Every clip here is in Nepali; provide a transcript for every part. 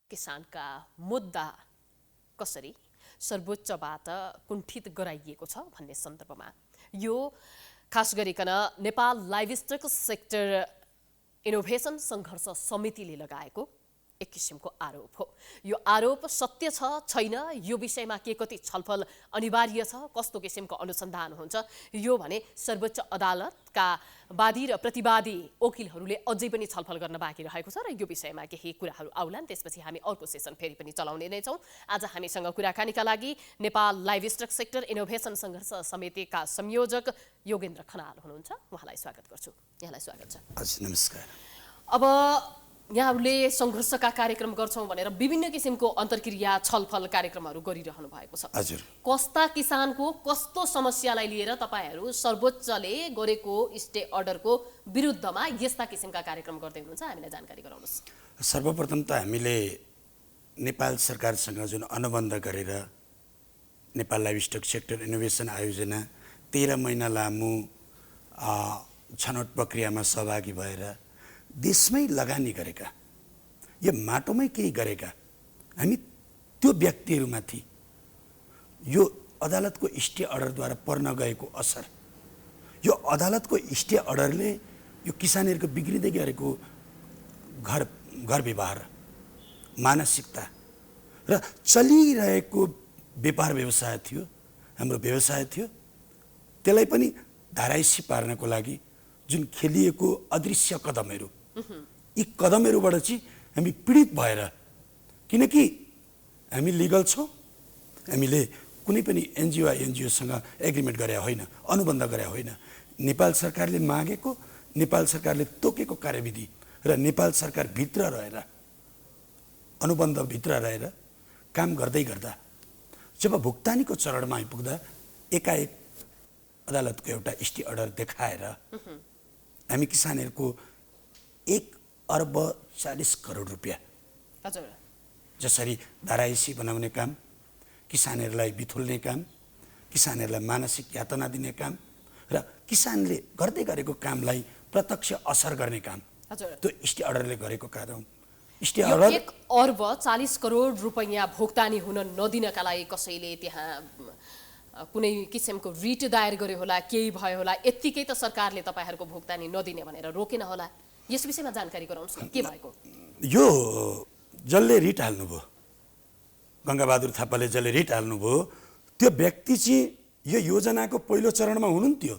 किसानका मुद्दा कसरी सर्वोच्चबाट कुण्ठित गराइएको छ भन्ने सन्दर्भमा यो खास गरिकन नेपाल लाइभस्टक सेक्टर इनोभेसन सङ्घर्ष समितिले लगाएको एक किसिमको आरोप हो। यो आरोप सत्य छ छैन यो विषयमा के कति छलफल अनिवार्य छ, कस्तो किसिमको अनुसन्धान हुन्छ, यो भने सर्वोच्च अदालतका वादी र प्रतिवादी वकिलहरूले अझै पनि छलफल गर्न बाँकी रहेको छ र यो विषयमा केही कुराहरू आउलान्। त्यसपछि हामी अर्को सेसन फेरि पनि चलाउने नै छौँ। आज हामीसँग कुराकानीका लागि नेपाल लाइभस्टक सेक्टर इनोभेसन सङ्घर्ष समितिका संयोजक योगेन्द्र खनाल हुनुहुन्छ। उहाँलाई स्वागत गर्छु। यहाँलाई स्वागत छ। हजुर नमस्कार। अब यहाँहरूले सङ्घर्षका कार्यक्रम गर्छौँ भनेर विभिन्न किसिमको अन्तर्क्रिया छलफल कार्यक्रमहरू गरिरहनु भएको छ। हजुर। कस्ता किसानको कस्तो समस्यालाई लिएर तपाईँहरू सर्वोच्चले गरेको स्टे अर्डरको विरुद्धमा यस्ता किसिमका कार्यक्रम गर्दै हुनुहुन्छ, हामीलाई जानकारी गराउनुहोस्। सर्वप्रथम त हामीले नेपाल सरकारसँग जुन अनुबन्ध गरेर नेपाल लाइभस्टक सेक्टर इनोभेसन आयोजना 13 महिना लामो छनौट प्रक्रियामा सहभागी भएर देशमै लगानी गरेका, यो माटोमै केही गरेका हामी त्यो व्यक्तिहरूमाथि यो अदालतको स्टे अर्डरद्वारा पर्न गएको असर, यो अदालतको स्टे अर्डरले यो किसानहरूको बिग्रिँदै गरेको घर व्यवहार, मानसिकता र चलिरहेको व्यापार व्यवसाय थियो, हाम्रो व्यवसाय थियो, त्यसलाई पनि धाराइसी पार्नको लागि जुन खेलिएको अदृश्य कदमहरू, यी कदमहरूबाट चाहिँ हामी पीडित भएर, किनकि हामी लिगल छौँ, हामीले कुनै पनि एनजिओसँग एग्रिमेन्ट गरे होइन, अनुबन्ध गरे होइन, नेपाल सरकारले मागेको, नेपाल सरकारले तोकेको कार्यविधि र नेपाल सरकारभित्र रहेर, अनुबन्धभित्र रहेर काम गर्दै गर्दा जब भुक्तानीको चरणमा आइपुग्दा एकाएक अदालतको एउटा स्टे अर्डर देखाएर हामी किसानहरूको 1,40,00,00,000 रुपियाँ जसरी धाराइसी बनाउने काम, किसानहरूलाई बिथुल्ने काम, किसानहरूलाई मानसिक यातना दिने काम र किसानले गर्दै गरेको कामलाई प्रत्यक्ष असर गर्ने काम, त्यो स्टे अर्डरले गरेको काम। स्टे अर्डर 1,40,00,00,000 रुपैयाँ भुक्तानी हुन नदिनका लागि कसैले त्यहाँ कुनै किसिमको रिट दायर गर्यो होला, केही भयो होला, यत्तिकै त सरकारले तपाईँहरूको भुक्तानी नदिने भनेर रोकेन होला। यस विषयमा जानकारी गराउनुहोस् न, के भएको? यो जसले रिट हाल्नुभयो, गङ्गाबहादुर थापाले जसले रिट हाल्नुभयो, त्यो व्यक्ति चाहिँ यो योजनाको पहिलो चरणमा हुनुहुन्थ्यो।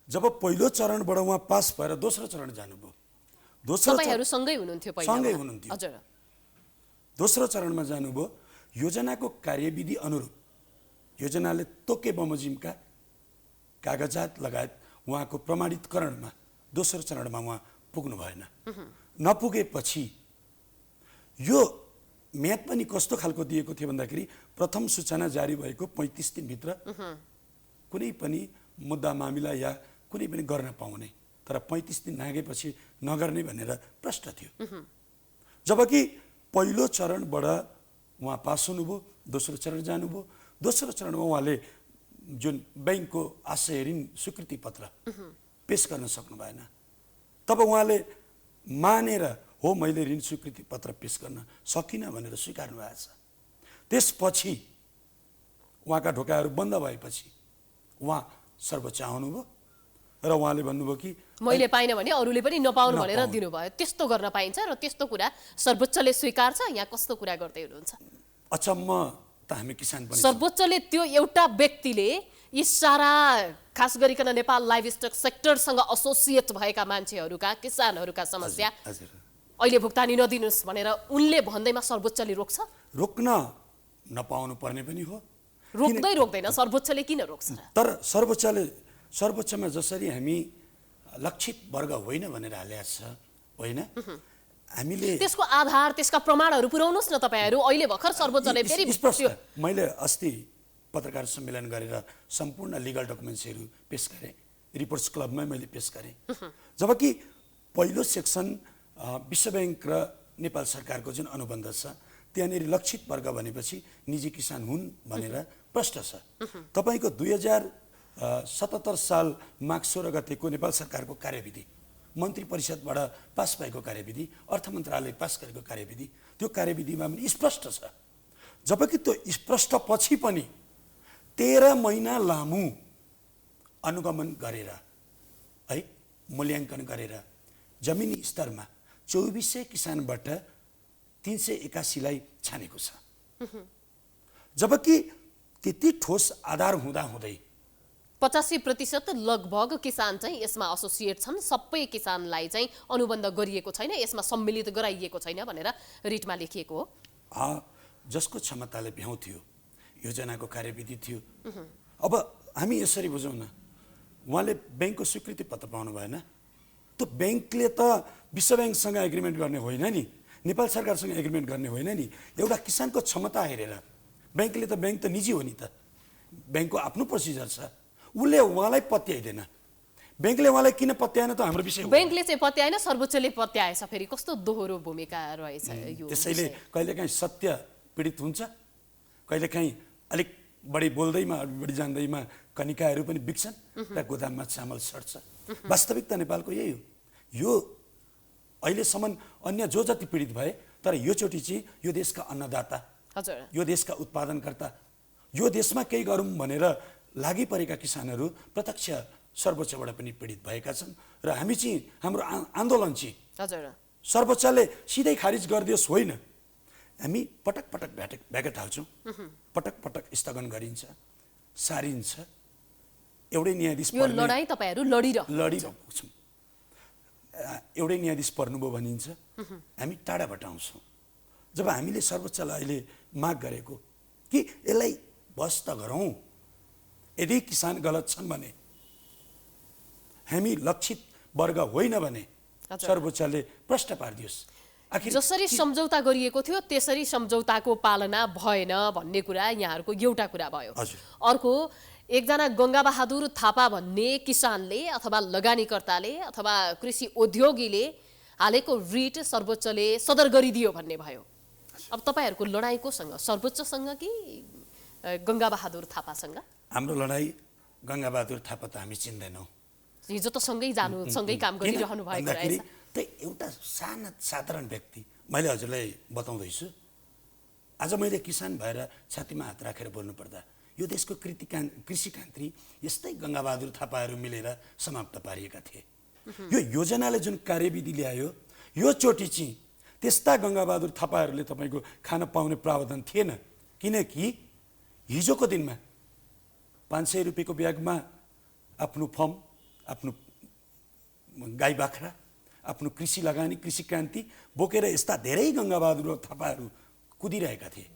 जब पहिलो चरणबाट उहाँ पास भएर दोस्रो चरण जानुभयो, तपाईँहरू सँगै हुनुहुन्थ्यो पहिला? सँगै हुनुहुन्थ्यो। हजुर। दोस्रो चरणमा जानुभयो, योजनाको कार्यविधि अनुरूप योजनाले तोके बमोजिमका कागजात लगायत उहाँको प्रमाणितकरणमा दोस्रो चरणमा उहाँ पुग्नु भएन। नपुगेपछि यो म्याद पनि कस्तो खालको दिएको थियो भन्दाखेरि प्रथम सूचना जारी भएको 35 दिनभित्र कुनै पनि मुद्दा मामिला या कुनै पनि गर्न पाउने, तर 35 दिन नागेपछि नगर्ने भनेर प्रश्न थियो। जबकि पहिलो चरणबाट उहाँ पास हुनुभयो, दोस्रो चरण जानुभयो, दोस्रो चरणमा उहाँले जुन ब्याङ्कको आशय ऋण स्वीकृति पत्र पेश गर्न सक्नु भएन। तब उहाँले मानेर हो मैले ऋण स्वीकृति पत्र पेश गर्न सकिनँ भनेर स्वीकार्नु भएको छ। त्यसपछि उहाँका ढोकाहरू बन्द भएपछि उहाँ सर्वोच्च आउनुभयो र उहाँले भन्नुभयो कि मैले पाइनँ भने अरूले पनि नपाउनु भनेर दिनुभयो। त्यस्तो गर्न पाइन्छ र त्यस्तो कुरा सर्वोच्चले स्वीकार्छ? यहाँ कस्तो कुरा गर्दै हुनुहुन्छ? अचम्म त हामी किसान पनि सर्वोच्चले त्यो एउटा व्यक्तिले यी सारा खास गरिकन नेपाल लाइभस्टक सेक्टरसँग एसोसिएट भएका मान्छेहरूका, किसानहरूका समस्या अहिले भुक्तानी नदिनुहोस् भनेर उनले भन्दैमा सर्वोच्चले रोक्छ? रोक्न नपाउनु पर्ने पनि हो। रोक्दैन, सर्वोच्चले किन रोक्छ? तर सर्वोच्चमा जसरी हामी लक्षित वर्ग होइन भनेर हालेको छ, होइन, हामीले त्यसको आधार, त्यसका प्रमाणहरू पुर्याउनुहोस् न तपाईँहरू। अहिले भर्खर सर्वोच्चले फेरि मैले अस्ति पत्रकार सम्मेलन गरेर सम्पूर्ण लिगल डकुमेन्ट्सहरू पेश गरेँ, रिपोर्ट्स क्लबमै मैले पेश गरेँ। जबकि पहिलो सेक्सन विश्व ब्याङ्क र नेपाल सरकारको जुन अनुबन्ध छ त्यहाँनिर लक्षित वर्ग भनेपछि निजी किसान हुन् भनेर प्रश्न छ। तपाईँको 2077 साल माघ 16 गतेको नेपाल सरकारको कार्यविधि मन्त्री परिषदबाट पास भएको कार्यविधि, अर्थ मन्त्रालय पास गरेको कार्यविधि, त्यो कार्यविधिमा पनि स्पष्ट छ। जबकि त्यो स्पष्ट पछि पनि 13 महिना लामो अनुगमन गरेर है मूल्याङ्कन गरेर जमिनी स्तरमा 2400 किसानबाट 381लाई छानेको छ। जबकि त्यति ठोस आधार हुँदाहुँदै 85% लगभग किसान चाहिँ यसमा एसोसिएट छन्। सबै किसानलाई चाहिँ अनुबन्ध गरिएको छैन, यसमा सम्मिलित गराइएको छैन भनेर रिटमा लेखिएको हो। जसको क्षमताले भ्याउँथ्यो, योजनाको कार्यविधि थियो। अब हामी यसरी बुझौँ न, उहाँले ब्याङ्कको स्वीकृति पत्र पाउनु भएन। त्यो ब्याङ्कले त विश्व ब्याङ्कसँग एग्रिमेन्ट गर्ने होइन नि, नेपाल सरकारसँग एग्रिमेन्ट गर्ने होइन नि। एउटा किसानको क्षमता हेरेर ब्याङ्कले त, ब्याङ्क त निजी हो नि त, ब्याङ्कको आफ्नो प्रोसिजर छ। उसले उहाँलाई पत्याइदिएन, ब्याङ्कले उहाँलाई किन पत्याएन त हाम्रो विषय हो। ब्याङ्कले चाहिँ पत्याएन, सर्वोच्चले पत्याएछ। फेरि कस्तो दोहोरो भूमिका रहेछ यो। त्यसैले कहिलेकाहीँ सत्य पीडित हुन्छ, कहिलेकाहीँ अलिक बढी बोल्दैमा बढी जान्दैमा कनिकाहरू पनि बिग्छन् र गोदाममा चामल सर्छ। वास्तविकता नेपालको यही हो। यो अहिलेसम्म अन्य जो जति पीडित भए, तर योचोटि चाहिँ यो देशका अन्नदाता, हजुर, यो देशका उत्पादनकर्ता, यो देशमा केही गरौँ भनेर लागि परेका किसानहरू प्रत्यक्ष सर्वोच्चबाट पनि पीडित भएका छन्। र हामी चाहिँ हाम्रो आन्दोलन चाहिँ हजुर सर्वोच्चले सिधै खारिज गरिदियोस् होइन, हामी पटक पटक भ्याकेट हाल्छौँ, पटक पटक स्थगन गरिन्छ, सारिन्छ। एउटै न्यायाधीश यो लडाई तपाईहरू लडिरहेको छौँ। एउटै न्यायाधीश पर्नुभयो भनिन्छ, हामी टाढाबाट आउँछौँ। जब हामीले सर्वोच्चलाई अहिले माग गरेको कि यसलाई बस त गरौँ, यदि किसान गलत छन् भने, हामी लक्षित वर्ग होइन भने सर्वोच्चले प्रश्न पारिदियोस्। जसरी सम्झौता गरिएको थियो त्यसरी सम्झौताको पालना भएन भन्ने कुरा यहाँहरूको एउटा कुरा भयो। अर्को, एकजना गङ्गाबहादुर थापा भन्ने किसानले अथवा लगानीकर्ताले अथवा कृषि उद्योगीले हालेको रिट सर्वोच्चले सदर गरिदियो भन्ने भयो। अब तपाईहरूको लडाईँ कोसँग, सर्वोच्चसँग कि गङ्गाबहादुर थापासँग? हाम्रो लडाई गङ्गाबहादुर थापा त हामी चिन्दैनौँ। हिजो त सँगै जानु, सँगै काम गरिरहनु भएको रहेछ। त एउटा साधारण व्यक्ति, मैले हजुरलाई बताउँदैछु, आज मैले किसान भएर छातीमा हात राखेर बोल्नु पर्दा यो देशको कृषि कान्त्री यस्तै गङ्गाबहादुर थापाहरू मिलेर समाप्त पारिएका थिए। यो योजनाले जुन कार्यविधि ल्यायो, यो चोटि चाहिँ त्यस्ता गङ्गाबहादुर थापाहरूले तपाईँको खान पाउने प्रावधान थिएन। किनकि हिजोको दिनमा 500 रुपियाँको ब्यागमा आफ्नो फर्म, आफ्नो गाई बाख्रा, आफ्नो कृषि लगानी, कृषि क्रान्ति बोकेर यस्ता धेरै गङ्गाबहादुर थापाहरू कुदिरहेका थिए।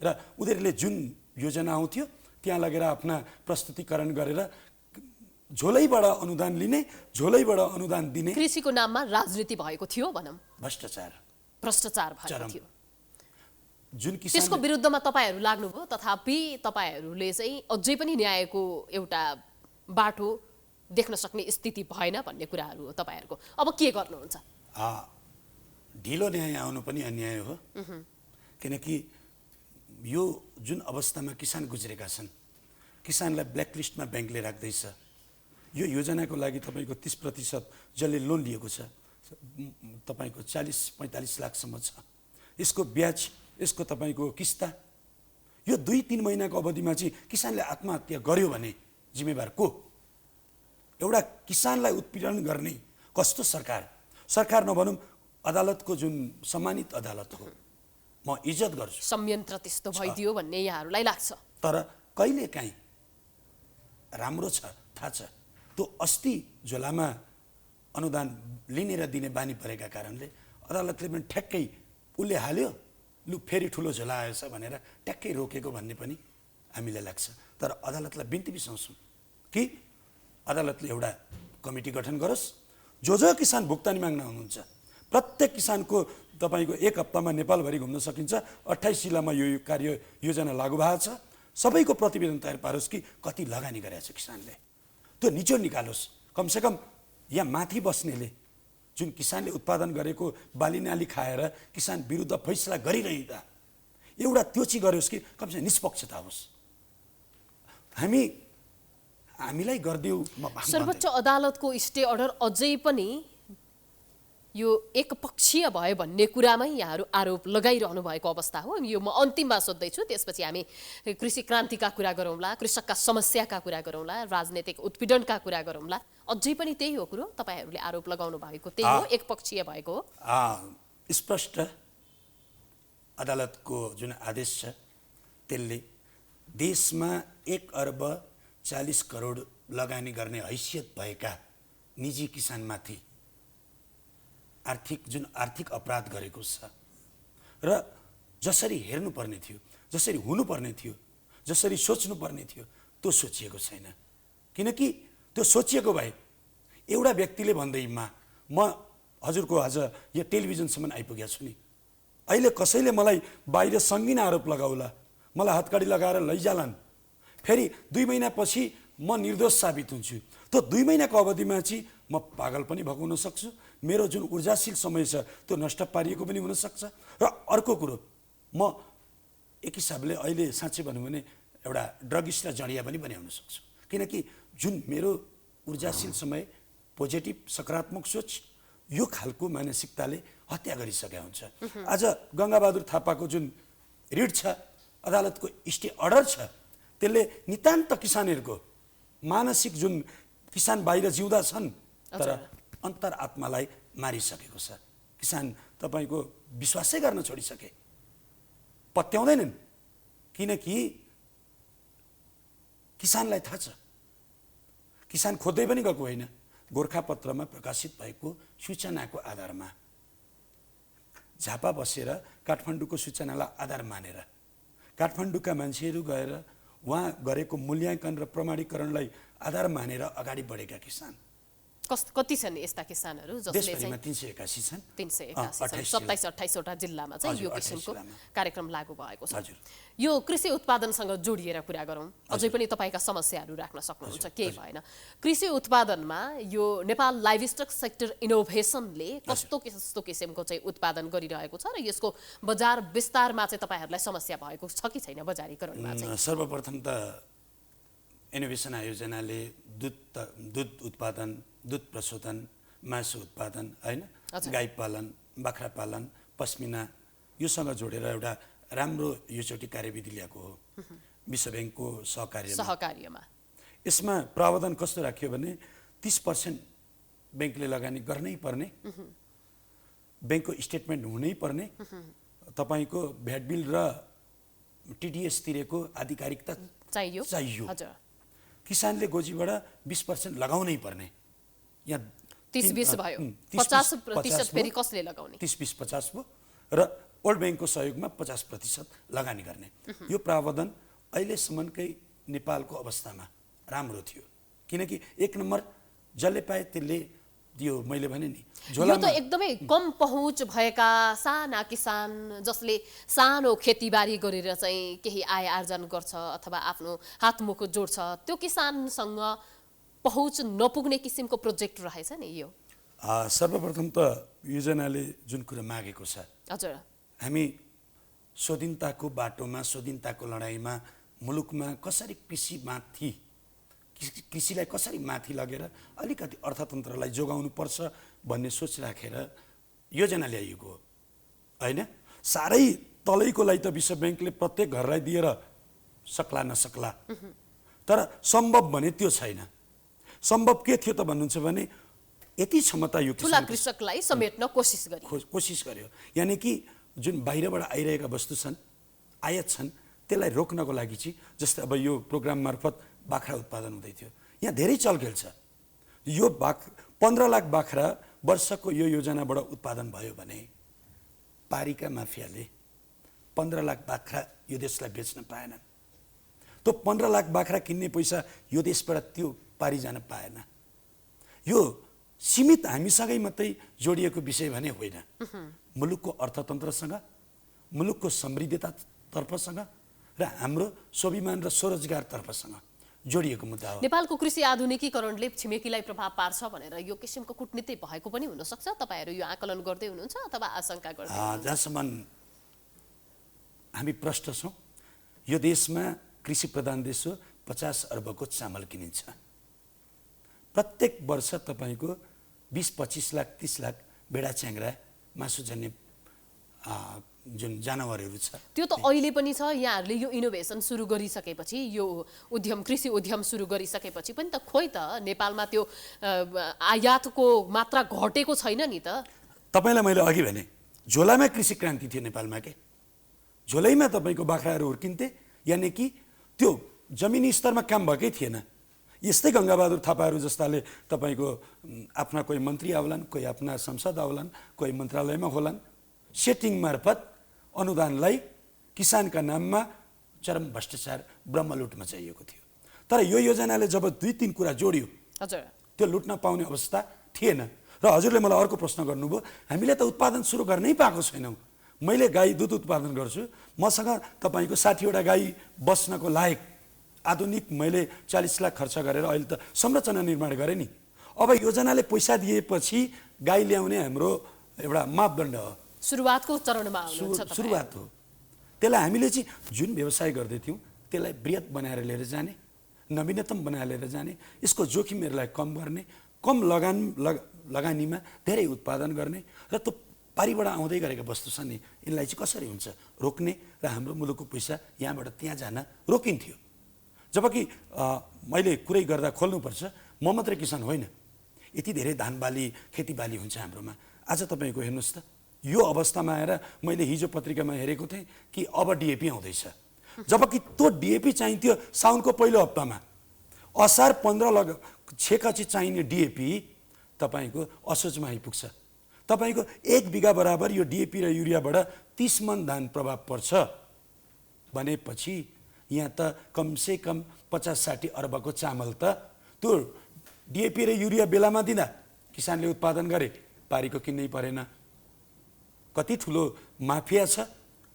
र उनीहरूले जुन योजना आउँथ्यो त्यहाँ लगेर आफ्ना प्रस्तुतिकरण गरेर झोलैबाट अनुदान लिने, झोलैबाट अनुदान दिने। कृषिको नाममा राजनीति भएको थियो भनौँ, भ्रष्टाचार भएको थियो। जुन किसान, त्यसको विरुद्धमा तपाईहरू लाग्नुभयो, तथापि तपाईहरूले चाहिँ अझै पनि न्यायको एउटा बाटो देख्न सक्ने स्थिति भएन भन्ने कुराहरू हो तपाईहरूको। अब के गर्नुहुन्छ? ढिलो न्याय आउनु पनि अन्याय हो। किनकि यो जुन अवस्थामा किसान गुज्रेका छन्, किसानलाई ब्ल्याकलिस्टमा ब्याङ्कले राख्दैछ। यो योजनाको लागि तपाईँको 30% जसले लोन लिएको छ तपाईँको 40-45 लाखसम्म छ। यसको ब्याज, यसको तपाईँको किस्ता, यो 2-3 महिनाको अवधिमा चाहिँ किसानले आत्महत्या गर्यो भने जिम्मेवार को? एउटा किसानलाई उत्पीडन गर्ने कस्तो सरकार? सरकार नभनौँ, अदालतको जुन सम्मानित अदालत हो, म इज्जत गर्छु, संयन्त्र त्यस्तो भइदियो भन्ने यहाँहरूलाई लाग्छ। तर कहिलेकाहीँ राम्रो छ, थाहा छ, त्यो अस्ति झोलामा अनुदान लिने र दिने बानी परेका कारणले अदालतले पनि ठ्याक्कै उसले हाल्यो, लु फेरि ठुलो झोला आएछ भनेर ट्याक्कै रोकेको भन्ने पनि हामीलाई लाग्छ। तर अदालतलाई बिन्ती बिसाउँछौँ कि अदालतले एउटा कमिटी गठन गरोस्। जो किसान भुक्तानी माग्न आउनुहुन्छ, प्रत्येक किसानको तपाईँको 1 हप्तामा नेपालभरि घुम्न सकिन्छ। 28 जिल्लामा यो कार्य योजना लागू भएको छ। सबैको प्रतिवेदन तयार पारोस् कि कति लगानी गरेछ किसानले, त्यो निचोड निकालोस्। कमसेकम यहाँ माथि बस्नेले जुन किसानले उत्पादन गरेको बालीनाली खाएर किसान विरुद्ध फैसला गरिरहँदा एउटा त्यो चाहिँ गरोस् कि कमसेकम निष्पक्षता होस्। हामीलाई गरिदिऊ। सर्वोच्च अदालतको स्टे अर्डर अझै पनि यो एकपक्षीय भयो भन्ने कुरामै यहाँहरू आरोप लगाइरहनु भएको अवस्था हो। यो म अन्तिममा सोध्दैछु, त्यसपछि हामी कृषि क्रान्तिका कुरा गरौँला, कृषकका समस्याका कुरा गरौँला, राजनीतिक उत्पीडनका कुरा गरौँला। अझै पनि त्यही हो कुरो, तपाईँहरूले आरोप लगाउनु भएको त्यही हो, एकपक्षीय भएको हो। स्पष्ट अदालतको जुन आदेश छ त्यसले देशमा 1 अर्ब 40 करोड लगानी गर्ने हैसियत भएका निजी किसानमाथि आर्थिक अपराध गरेको छ र जसरी हेर्नुपर्ने थियो, जसरी हुनुपर्ने थियो, जसरी सोच्नुपर्ने थियो त्यो सोचिएको छैन। किनकि त्यो सोचिएको भए एउटा व्यक्तिले भन्दैमा म हजुरको आज यो टेलिभिजनसम्म आइपुगेको छु नि, अहिले कसैले मलाई बाहिर सङ्गीन आरोप लगाउला, मलाई हतकडी लगाएर लैजालान्, फेरि 2 महिनापछि म निर्दोष साबित हुन्छु। त्यो 2 महिनाको अवधिमा चाहिँ म पागल पनि भएको हुन सक्छु, मेरो जुन ऊर्जाशील समय छ त्यो नष्ट पारिएको पनि हुनसक्छ। र अर्को कुरो, म एक हिसाबले अहिले साँच्चै भनौँ भने एउटा ड्रगिस्ट र जडिया पनि बनाउन सक्छु। किनकि जुन मेरो ऊर्जाशील समय, पोजिटिभ सकारात्मक सोच, यो खालको मानसिकताले हत्या गरिसकेका हुन्छ। आज गङ्गाबहादुर थापाको जुन रिट छ, अदालतको स्टे अर्डर छ, त्यसले नितान्त किसानहरूको मानसिक जुन किसान बाहिर जिउँदा छन् तर अन्तरआत्मालाई मारिसकेको छ। किसान तपाईँको विश्वासै गर्न छोडिसके, पत्याउँदैनन्। किनकि किसानलाई थाहा छ, किसान खोज्दै पनि गएको होइन, गोर्खापत्रमा प्रकाशित भएको सूचनाको आधारमा झापा बसेर काठमाडौँको सूचनालाई आधार मानेर काठमाडौँका मान्छेहरू गएर उहाँ गरेको मूल्याङ्कन र प्रमाणीकरणलाई आधार मानेर अगाडि बढेका किसान कति छन् यस्ता किसानहरू जसले देशभरिमा 381 छन्। 381 छन्। 27-28 वटा जिल्लामा चाहिँ यो किसिमको कार्यक्रम लागू भएको छ। हजुर। यो कृषि उत्पादनसँग जोडिएर कुरा गरौँ, अझै पनि तपाईँका समस्याहरू राख्न सक्नुहुन्छ, केही भएन। कृषि उत्पादनमा यो नेपाल लाइभस्टक सेक्टर इनोभेसनले कस्तो कस्तो किसिमको चाहिँ उत्पादन गरिरहेको छ र यसको बजार विस्तारमा चाहिँ तपाईँहरूलाई समस्या भएको छ कि छैन बजारीकरणमा चाहिँ? सर्वप्रथम त इनोभेसन आयोजनाले दुध उत्पादन, दुध प्रशोधन, मासु उत्पादन, होइन, गाई पालन, बाख्रा पालन, पस्मिना, योसँग जोडेर एउटा राम्रो योचोटि कार्यविधि ल्याएको हो विश्व ब्याङ्कको सहकार्यमा। यसमा प्रावधान कस्तो राखियो भने 30% ब्याङ्कले लगानी गर्नै पर्ने, ब्याङ्कको स्टेटमेन्ट हुनै पर्ने, तपाईँको भ्याट बिल र टिडिएस तिरेको आधिकारिकता चाहियो। किसानले गोजीबाट 20% लगाउनै पर्ने। यहाँ 30-20 भयो, 50% फेरि कसले लगाउने? 30-20-50 भयो र वर्ल्ड ब्याङ्कको सहयोगमा 50% लगानी गर्ने। यो प्रावधान अहिलेसम्मकै नेपालको अवस्थामा राम्रो थियो। किनकि 1 नम्बर जसले पाए त्यसले दियो। मैले भने नि यो त एकदमै कम पहुँच भएका साना किसान जसले सानो खेतीबारी गरेर चाहिँ केही आय आर्जन गर्छ अथवा आफ्नो हातमुख जोड्छ, त्यो किसानसँग पहुँच नपुग्ने किसिमको प्रोजेक्ट रहेछ नि यो। सर्वप्रथम त योजनाले जुन कुरा मागेको छ, हजुर, हामी स्वाधीनताको बाटोमा, स्वाधीनताको लडाइँमा मुलुकमा कसरी कृषिलाई कसरी माथि लगेर अलिकति अर्थतन्त्रलाई जोगाउनु पर्छ भन्ने सोच राखेर योजना ल्याइएको हो, होइन? साह्रै तलैकोलाई त विश्व ब्याङ्कले प्रत्येक घरलाई दिएर सक्ला नसक्ला, तर सम्भव भने त्यो छैन। सम्भव के थियो त भन्नुहुन्छ भने यति क्षमता यो ठुला कृषकलाई समेट्न कोसिस गर्यो। यानि कि जुन बाहिरबाट आइरहेका वस्तु छन्, आयात छन्, त्यसलाई रोक्नको लागि चाहिँ जस्तै अब यो प्रोग्राम मार्फत बाख्रा उत्पादन हुँदै थियो, यहाँ धेरै चलखेल छ। यो 15 लाख बाख्रा वर्षको यो योजनाबाट उत्पादन भयो भने पारीका माफियाले 15 लाख बाख्रा यो देशलाई बेच्न पाएनन्। त्यो 15 लाख बाख्रा किन्ने पैसा यो देशबाट त्यो पारी जान पाएन। यो सीमित हामीसँगै मात्रै जोडिएको विषय भने होइन, मुलुकको अर्थतन्त्रसँग, मुलुकको समृद्धतातर्फसँग र हाम्रो स्वाभिमान र स्वरोजगारतर्फसँग जोडिएको मुद्दा हो। नेपालको कृषि आधुनिकीकरणले छिमेकीलाई प्रभाव पार्छ भनेर यो किसिमको कूटनीति भएको पनि हुनसक्छ। तपाईँहरू यो आकलन गर्दै हुनुहुन्छ अथवा आशंका गर्दै हुनुहुन्छ? जहाँसम्म हामी प्रष्ट छौँ, यो देशमा कृषि प्रधान देश हो, 50 अर्बको चामल किनिन्छ। प्रत्येक वर्ष तपाईँको 20-25 लाख 30 लाख भेडा च्याङ्ग्रा मासुजन्य जुन जनावरहरू छ त्यो त अहिले पनि छ। यहाँहरूले यो इनोभेसन सुरु गरिसकेपछि, यो कृषि उद्यम सुरु गरिसकेपछि पनि त खोइ त नेपालमा त्यो आयातको मात्रा घटेको छैन नि त। तपाईँलाई मैले अघि भने झोलामा कृषि क्रान्ति थियो नेपालमा के, झोलैमा तपाईँको बाख्राहरू हुर्किन्थे, यानि कि त्यो जमिनी स्तरमा काम भएकै थिएन। यस्तै गङ्गाबहादुर थापाहरू जस्ताले तपाईँको आफ्ना कोही मन्त्री आउलान्, कोही आफ्ना संसद आउलान्, कोही मन्त्रालयमा होलान्, सेटिङ मार्फत अनुदानलाई किसानका नाममा चरम भ्रष्टाचार ब्रह्मलुटमा चाहिएको थियो। तर यो योजनाले जब 2-3 कुरा जोड्यो, हजुर, त्यो लुट्न पाउने अवस्था थिएन। र हजुरले मलाई अर्को प्रश्न गर्नुभयो, हामीले त उत्पादन सुरु गर्नै पाएको छैनौँ। मैले गाई दुध उत्पादन गर्छु, मसँग तपाईँको 60 वटा गाई बस्नको लायक आधुनिक मैले 40 लाख खर्च गरेर अहिले त संरचना निर्माण गरेँ नि। अब योजनाले पैसा दिएपछि गाई ल्याउने हाम्रो एउटा मापदण्ड हो, सुरुवातको चरणमा आउनुहुन्छ तपाईँ। सुरुवात हो। त्यसलाई हामीले चाहिँ जुन व्यवसाय गर्दै थियौँ त्यसलाई बृहत बनाएर लिएर जाने, नवीनतम बनाएर लिएर जाने, यसको जोखिमहरूलाई कम गर्ने, कम लगानीमा धेरै उत्पादन गर्ने र त्यो पारिबाट आउँदै गरेका वस्तु छन् नि, यिनलाई चाहिँ कसरी हुन्छ रोक्ने र हाम्रो मुलुकको पैसा यहाँबाट त्यहाँ जान रोकिन्थ्यो। जबकि मैले कुरै गर्दा खोल्नुपर्छ, म मात्रै किसान होइन, यति धेरै धान बाली खेतीबाली हुन्छ हाम्रोमा। आज तपाईँको हेर्नुहोस् त, यो अवस्थामा आएर मैले हिजो पत्रिकामा हेरेको थिएँ कि अब डिएपी आउँदैछ, जबकि त्यो डिएपी चाहिन्थ्यो साउनको पहिलो हप्तामा। असार 15 छेपछि चाहिने डिएपी तपाईँको असोजमा आइपुग्छ। तपाईँको 1 बिघा बराबर यो डिएपी र युरियाबाट 30 मन धान प्रभाव पर्छ भनेपछि यहाँ त कमसे कम 50-60 अर्बको चामल त त्यो डिएपी र युरिया बेलामा दिँदा किसानले उत्पादन गरे, पारीको किन्नै परेन। कति ठुलो माफिया छ।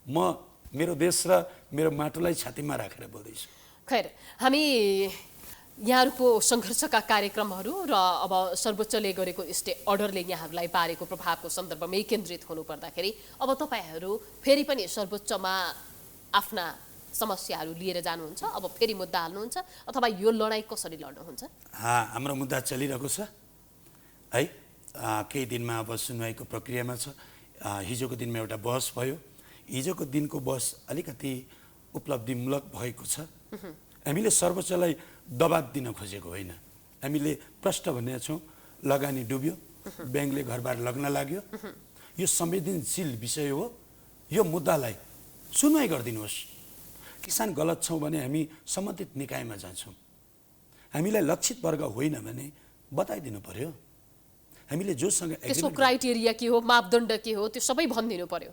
म मेरो देश र मेरो माटोलाई छातीमा राखेर बोल्दैछु। खैर, हामी यहाँहरूको सङ्घर्षका कार्यक्रमहरू र अब सर्वोच्चले गरेको स्टे अर्डरले यहाँहरूलाई पारेको प्रभावको सन्दर्भमै केन्द्रित हुनुपर्दाखेरि अब तपाईँहरू फेरि पनि सर्वोच्चमा आफ्ना समस्याहरू लिएर जानुहुन्छ, अब फेरि मुद्दा हाल्नुहुन्छ अथवा यो लडाइँ कसरी लड्नुहुन्छ? हाम्रो मुद्दा चलिरहेको छ है। केही दिनमा अब सुनवाईको प्रक्रियामा छ। हिजोको दिनमा एउटा बहस भयो। हिजोको दिनको बहस अलिकति उपलब्धिमूलक भएको छ। हामीले सर्वोच्चलाई दबाब दिन खोजेको होइन, हामीले प्रष्ट भनेका छौँ। लगानी डुब्यो, ब्याङ्कले घरबार लग्न लाग्यो, यो संवेदनशील विषय हो। यो मुद्दालाई सुनवाई गरिदिनुहोस्। किसान गलत छौँ भने हामी सम्बन्धित निकायमा जान्छौँ। हामीलाई लक्षित वर्ग होइन भने बताइदिनु पर्यो। हामीले जोसँग त्यसको क्राइटेरिया के हो, मापदण्ड के हो, त्यो सबै भनिदिनु पर्यो।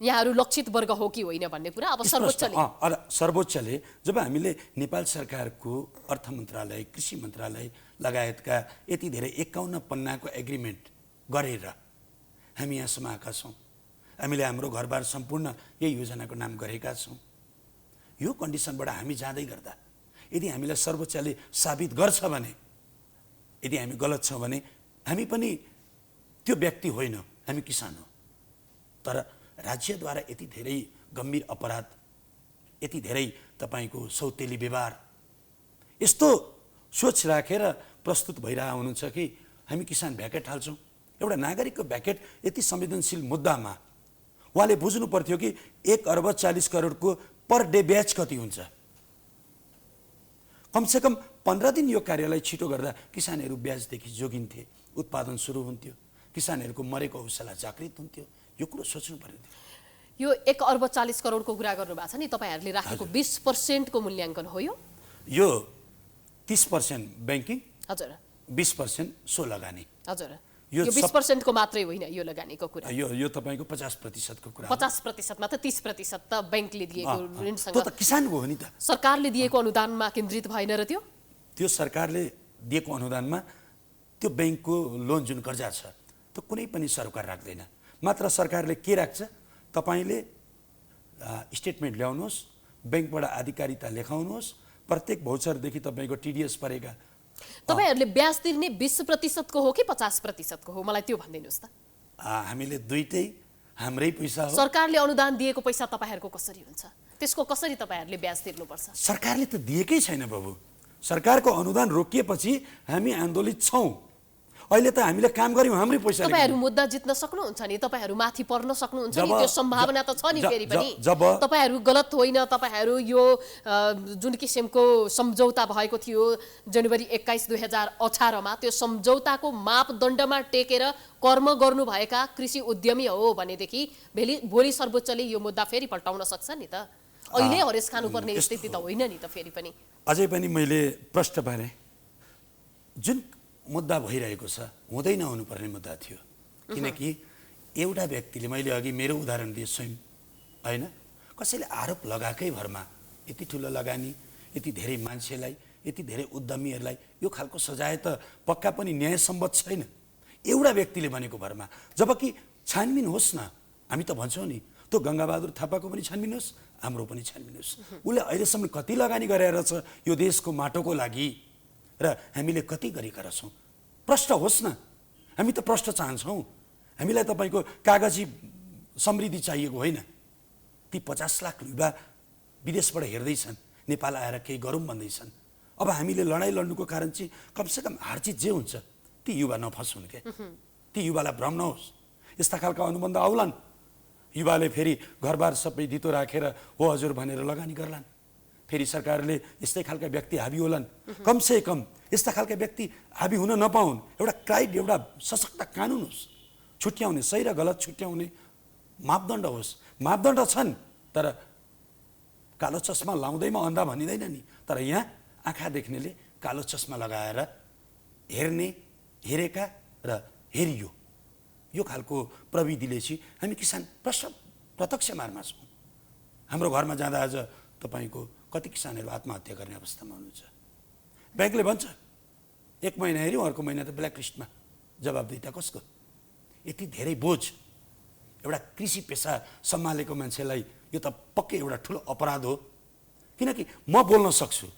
यहाँहरू लक्षित वर्ग हो कि होइन भन्ने कुरा अब सर्वोच्चले जब हामीले नेपाल सरकारको अर्थ मन्त्रालय, कृषि मन्त्रालय लगायतका यति धेरै 51 पन्नाको एग्रिमेन्ट गरेर हामी यहाँसम्म आएका छौँ। हामीले हाम्रो घरबार सम्पूर्ण यही योजनाको नाम गरेका छौँ। यो कन्डिसनबाट हामी जाँदै गर्दा यदि हामीलाई सर्वोच्चले साबित गर्छ भने, यदि हामी गलत छौँ भने हामी पनि त्यो व्यक्ति होइन, हामी किसान हो। तर राज्यद्वारा यति धेरै गम्भीर अपराध, यति धेरै तपाईँको सौतेली व्यवहार, यस्तो सोच राखेर प्रस्तुत भइरहेको हुनुहुन्छ कि हामी किसान भ्याकेट हाल्छौँ। एउटा नागरिकको भ्याकेट यति संवेदनशील मुद्दामा उहाँले बुझ्नु पर्थ्यो कि 1 अर्ब 40 करोडको पर डे ब्याज कति हुन्छ। कमसेकम 15 दिन यो कार्यलाई छिटो गर्दा किसानहरू ब्याजदेखि जोगिन्थे, उत्पादन सुरु हुन्थ्यो, किसानहरूको मरेको हौसला जागृत हुन्थ्यो। यो कुरो सोच्नु पर्यो। यो 1 अर्ब 40 करोडको कुरा गर्नुभएको छ नि, तपाईँहरूले राखेको 20% को मूल्याङ्कन हो यो 30% ब्याङ्किङ, हजुर, 20% सो लगानी। हजुर, यो 20% को मात्रै होइन यो लगानीको कुरा। यो तपाईँको 50% को कुरा। 50% मा त 30% त ब्याङ्कले दिएको ऋणसँग, त्यो त किसानको हो नि त। सरकारले दिएको अनुदानमा केन्द्रित भएन र त्यो सरकारले दिएको अनुदानमा त्यो ब्याङ्कको लोन जुन कर्जा छ त्यो कुनै पनि सरकार राख्दैन। मात्र सरकारले के राख्छ, तपाईँले स्टेटमेन्ट ल्याउनुहोस्, ब्याङ्कबाट आधिकारिकता लेखाउनुहोस्, प्रत्येक भौचरदेखि तपाईँको टिडिएस परेका। तपाईँहरूले ब्याज तिर्ने 20% को हो कि 50% को हो, मलाई त्यो भनिदिनुहोस् त। हामीले दुईटै हाम्रै पैसा हो। सरकारले अनुदान दिएको पैसा तपाईँहरूको कसरी हुन्छ, त्यसको कसरी तपाईँहरूले ब्याज तिर्नुपर्छ? सरकारले त दिएकै छैन बाबु। सरकारको अनुदान रोकिएपछि हामी आन्दोलित छौँ। अहिले त हामीले काम गर्यौँ हाम्रै पैसा तपाईहरु मुद्दा जित्न सक्नुहुन्छ नि, तपाईहरु माथि पर्न सक्नुहुन्छ नि, त्यो सम्भावना त छ नि। फेरि पनि तपाईहरु गलत होइन, तपाईहरु यो जुन किसिमको सम्झौता भएको थियो जनवरी 21 2018 मा, त्यो सम्झौताको मापदण्डमा टेकेर कर्म गर्नुभएका कृषि उद्यमी हो भनेदेखि भोलि सर्वोच्चले यो मुद्दा फेरि पल्टाउन सक्छ नि त। अहिले हरेस खानुपर्ने स्थिति त होइन नि त। फेरि पनि अझै पनि मैले प्रश्न पारेँ, जुन मुद्दा भइरहेको छ हुँदै नहुनुपर्ने मुद्दा थियो। किनकि एउटा व्यक्तिले, मैले अघि मेरो उदाहरण दिएँ स्वयं होइन, कसैले आरोप लगाएकै भरमा यति ठुलो लगानी, यति धेरै मान्छेलाई, यति धेरै उद्यमीहरूलाई यो खालको सजाय त पक्का पनि न्यायसम्मत छैन एउटा व्यक्तिले भनेको भरमा। जबकि छानबिन होस् न, हामी त भन्छौँ नि, त्यो गङ्गाबहादुर थापाको पनि छानबिन होस्, हाम्रो पनि छानबिन होस्। उसले अहिलेसम्म कति लगानी गरेर छ यो देशको माटोको लागि र हामीले कति गरेका रहेछौँ? प्रश्न होस् न। हामी त प्रश्न चाहन्छौँ। हामीलाई तपाईँको कागजी समृद्धि चाहिएको होइन। ती 50 लाख युवा विदेशबाट हेर्दैछन्, नेपाल आएर केही गरौँ भन्दैछन्। अब हामीले लडाइँ लड्नुको कारण चाहिँ कमसेकम हारजित जे हुन्छ ती युवा नफसुन् के, ती युवालाई भ्रम नहोस्। यस्ता खालका अनुबन्ध आउलान्, युवाले फेरि घरबार सबै धितो राखेर हो हजुर भनेर लगानी गर्लान्। फेरि सरकारले यस्तै खालका व्यक्ति हाबी होलान्। कमसे कम यस्ता खालका व्यक्ति हाबी हुन नपाउन्। एउटा क्राइड, एउटा सशक्त कानुन होस्, छुट्याउने सही र गलत छुट्याउने मापदण्ड होस्। मापदण्ड छन्, तर कालो चस्मा लाउँदैमा अन्धा भनिँदैन नि। तर यहाँ आँखा देख्नेले कालो चस्मा लगाएर हेर्ने, हेरेका र हेरियो, यो खालको प्रविधिले चाहिँ हामी किसान प्रत्यक्ष मारमा छौँ। हाम्रो घरमा जाँदा आज तपाईँको कति किसानहरू आत्महत्या गर्ने अवस्थामा हुनुहुन्छ। ब्याङ्कले भन्छ 1 महिना हेऱ्यौँ, अर्को महिना त ब्ल्याक लिस्टमा। जवाबदिता कसको? यति धेरै बोझ एउटा कृषि पेसा सम्हालेको मान्छेलाई, यो त पक्कै एउटा ठुलो अपराध हो। किनकि म बोल्न सक्छु,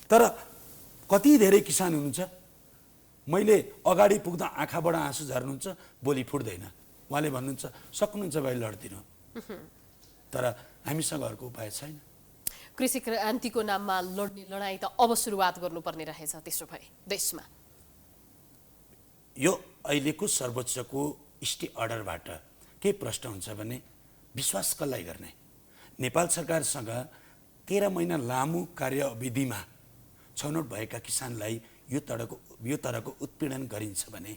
तर कति धेरै किसान हुनुहुन्छ, मैले अगाडि पुग्दा आँखाबाट आँसु झर्नुहुन्छ, भोलि फुट्दैन। उहाँले भन्नुहुन्छ सक्नुहुन्छ भाइ लड्दिनु, तर हामीसँग अर्को उपाय छैन। कृषि क्रान्तिको नाममा लड्ने लडाईँ त अब सुरुवात गर्नुपर्ने रहेछ। त्यसो भए देशमा यो अहिलेको सर्वोच्चको स्टे अर्डरबाट के प्रश्न हुन्छ भने विश्वास कसलाई गर्ने? नेपाल सरकारसँग 13 महिना लामो कार्यविधिमा छनौट भएका किसानलाई यो तरहको उत्पीडन गरिन्छ भने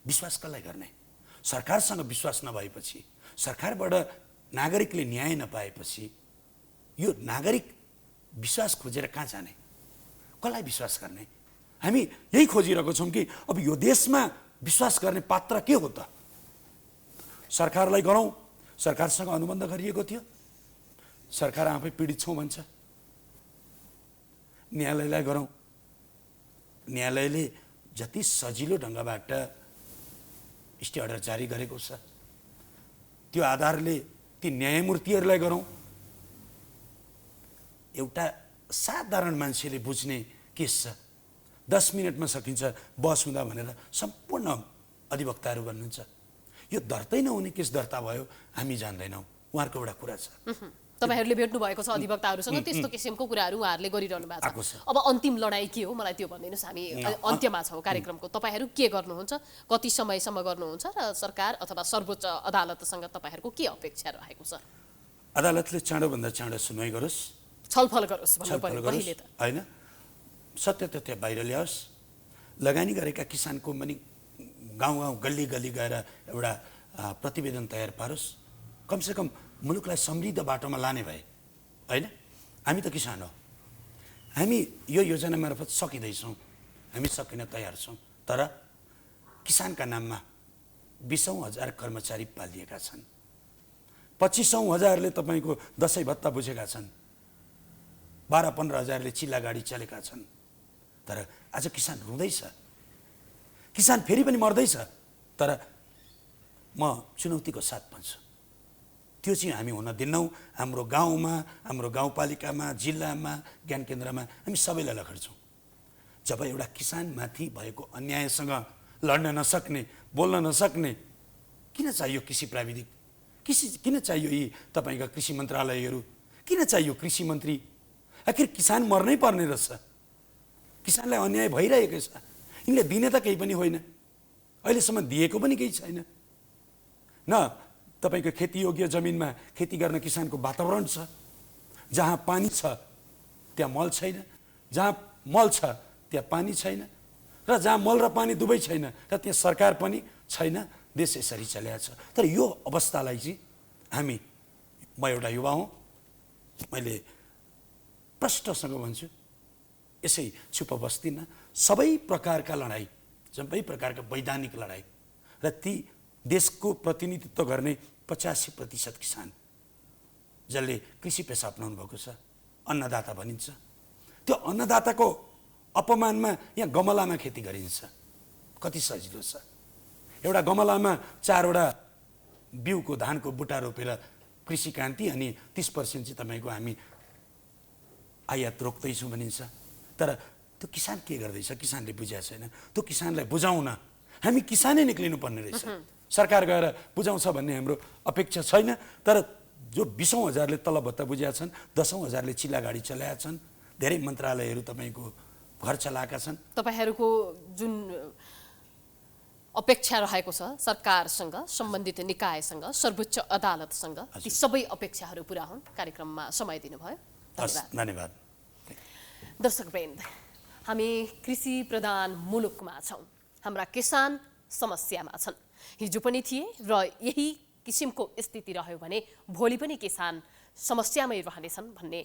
विश्वास कसलाई गर्ने? सरकारसँग विश्वास नभएपछि, सरकारबाट नागरिकले न्याय नपाएपछि यो नागरिक विश्वास खोजेर कहाँ जाने? कसलाई विश्वास गर्ने? हामी यही खोजिरहेको छौँ कि अब यो देशमा विश्वास गर्ने पात्र के हो त? सरकारलाई गरौँ, सरकारसँग अनुबन्ध गरिएको थियो, सरकार आफै पीडित छौँ भन्छ। न्यायालयलाई गरौँ, न्यायालयले जति सजिलो ढङ्गबाट स्टे अर्डर जारी गरेको छ त्यो आधारले ती न्यायमूर्तिहरूलाई गरौँ। एउटा साधारण मान्छेले बुझ्ने केस छ, 10 मिनटमा सकिन्छ बस हुँदा भनेर सम्पूर्ण अधिवक्ताहरू भन्नुहुन्छ। यो दर्तै नहुने केस दर्ता भयो, हामी जान्दैनौँ। उहाँहरूको एउटा कुरा छ, तपाईहरुले भेट्नु भएको छ अधिवक्ताहरूसँग, त्यस्तो किसिमको कुराहरू उहाँहरूले गरिरहनु भएको छ। अब अन्तिम लडाई के हो मलाई त्यो भनिदिनुस्। हामी अन्त्यमा छौँ कार्यक्रमको। तपाईहरु के गर्नुहुन्छ, कति समयसम्म गर्नुहुन्छ र सरकार अथवा सर्वोच्च अदालतसँग तपाईहरुको के अपेक्षा रहेको छ? अदालतले चाँडोभन्दा चाँडो सुनवाई गरोस्, छलफल गरोस् भन्नु पर्यो पहिले त हैन, सत्य तथ्य बाहिर ल्याओस्। लगानी गरेका किसानको पनि गाउँ गाउँ गल्ली गल्ली गएर एउटा प्रतिवेदन तयार पारोस्। कमसेकम मुलुकलाई समृद्ध बाटोमा लाने भए हैन। हामी त किसान हो, हामी यो योजना मार्फत सकिँदैछौँ, हामी सकिन तयार छौँ। तर किसानका नाममा 20,000 कर्मचारी पालिएका छन्, 25,000ले तपाईँको दसैँ भत्ता बुझेका छन्, 12-15 हजारले चिल्ला गाडी चलेका छन्। तर आज किसान रुँदैछ, किसान फेरि पनि मर्दैछ। तर म चुनौतीको साथ भन्छु, त्यो चाहिँ हामी हुन दिन्नौँ। हाम्रो गाउँमा, हाम्रो गाउँपालिकामा, जिल्लामा, ज्ञान केन्द्रमा हामी सबैलाई लखड्छौँ। जब एउटा किसानमाथि भएको अन्यायसँग लड्न नसक्ने, बोल्न नसक्ने, किन चाहियो कृषि प्राविधिक? किन चाहियो यी तपाईँका कृषि मन्त्रालयहरू? किन चाहियो कृषि मन्त्री? आखिर किसान मर्नै पर्ने रहेछ, किसानलाई अन्याय भइरहेको छ। यिनले दिने त केही पनि होइन, अहिलेसम्म दिएको पनि केही छैन। न तपाईँको खेतीयोग्य जमिनमा खेती गर्न किसानको वातावरण छ, जहाँ पानी छ त्यहाँ मल छैन, जहाँ मल छ त्यहाँ पानी छैन, र जहाँ मल र पानी दुवै छैन र त्यहाँ सरकार पनि छैन। देश यसरी चलेको छ। तर यो अवस्थालाई चाहिँ हामी, म एउटा युवा हुँ, मैले प्रष्टसँग भन्छु, यसै चुप बस्दिनँ। सबै प्रकारका लडाइँ, सबै प्रकारका वैधानिक लडाइँ र ती देशको प्रतिनिधित्व गर्ने 85% किसान जसले कृषि पेसा अपनाउनु भएको छ, अन्नदाता भनिन्छ, त्यो अन्नदाताको अपमानमा यहाँ गमलामा खेती गरिन्छ। कति सजिलो छ, एउटा गमलामा 4वटा बिउको धानको बुट्टा रोपेर कृषि क्रान्ति, अनि 30% चाहिँ तपाईँको हामी आयात रोक्दैछौँ भनिन्छ। तर त्यो किसान के गर्दैछ किसानले बुझाएको छैन। त्यो किसानलाई बुझाउन हामी किसानै निक्लिनु पर्ने रहेछ। सरकार गएर बुझाउँछ भन्ने हाम्रो अपेक्षा छैन। तर जो 20औं हजारले तलब भत्ता बुझाएका छन्, 10औं हजारले चिल्ला गाडी चलाएका छन्, धेरै मन्त्रालयहरू तपाईँको घर चलाएका छन्। तपाईहरूको जुन अपेक्षा रहेको छ सरकारसँग, सम्बन्धित निकायसँग, सर्वोच्च अदालतसँग, ती सबै अपेक्षाहरू पुरा हुन्। कार्यक्रममा समय दिनुभयो, धन्यवाद। दर्शकवृन्द, हामी कृषि प्रधान मुलुकमा छौँ, हाम्रा किसान समस्यामा छन्। हिजो पनि थिए र यही किसिमको स्थिति रह्यो भने भोलि पनि किसान समस्यामै रहनेछन् भन्ने